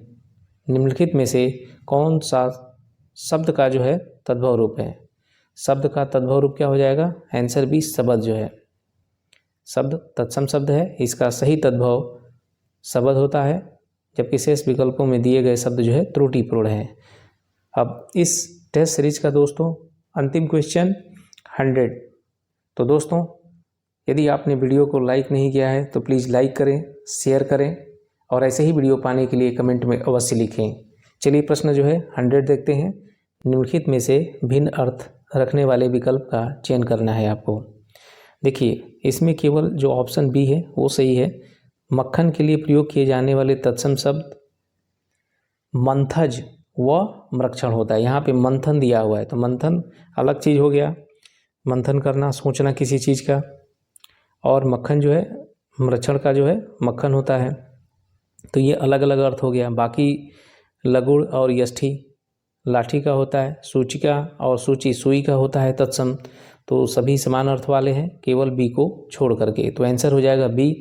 निम्नलिखित में से कौन सा शब्द का जो है तद्भव रूप है? शब्द का तद्भव रूप क्या हो जाएगा? आंसर बी शब्द जो है। शब्द तत्सम शब्द है, इसका सही तद्भव शब्द होता है, जबकि शेष विकल्पों में दिए गए शब्द जो है त्रुटिपूर्ण है। अब इस टेस्ट सीरीज का दोस्तों अंतिम क्वेश्चन 100। तो दोस्तों यदि आपने वीडियो को लाइक नहीं किया है तो प्लीज़ लाइक करें, शेयर करें और ऐसे ही वीडियो पाने के लिए कमेंट में अवश्य लिखें। चलिए प्रश्न जो है 100 देखते हैं। निम्नलिखित में से भिन्न अर्थ रखने वाले विकल्प का चयन करना है आपको। देखिए इसमें केवल जो ऑप्शन बी है वो सही है। मक्खन के लिए प्रयोग किए जाने वाले तत्सम शब्द मंथज व मृक्षण होता है। यहाँ पे मंथन दिया हुआ है तो मंथन अलग चीज़ हो गया, मंथन करना, सोचना किसी चीज़ का, और मक्खन जो है मृक्षण का जो है मक्खन होता है, तो ये अलग अलग अर्थ हो गया। बाकी लगुड़ और यष्ठी लाठी का होता है, सूचिका और सूची सुई का होता है तत्सम, तो सभी समान अर्थ वाले हैं केवल बी को छोड़ करके, तो आंसर हो जाएगा बी।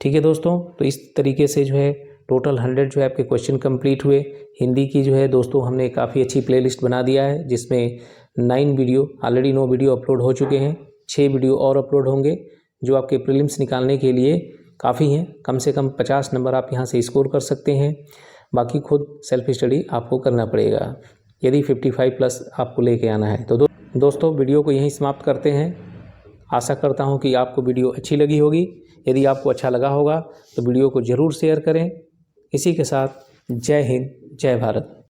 ठीक है दोस्तों, तो इस तरीके से जो है टोटल 100 जो है आपके क्वेश्चन कंप्लीट हुए। हिंदी की जो है दोस्तों हमने काफ़ी अच्छी प्लेलिस्ट बना दिया है, जिसमें 9 वीडियो ऑलरेडी 9 वीडियो अपलोड हो चुके हैं, 6 वीडियो और अपलोड होंगे जो आपके प्रीलिम्स निकालने के लिए काफ़ी हैं। कम से कम 50 नंबर आप यहाँ से स्कोर कर सकते हैं। बाकी खुद सेल्फ स्टडी आपको करना पड़ेगा यदि 55 प्लस आपको लेके आना है। तो दोस्तों वीडियो को यहीं समाप्त करते हैं। आशा करता हूँ कि आपको वीडियो अच्छी लगी होगी। यदि आपको अच्छा लगा होगा तो वीडियो को ज़रूर शेयर करें। इसी के साथ जय हिंद, जय भारत।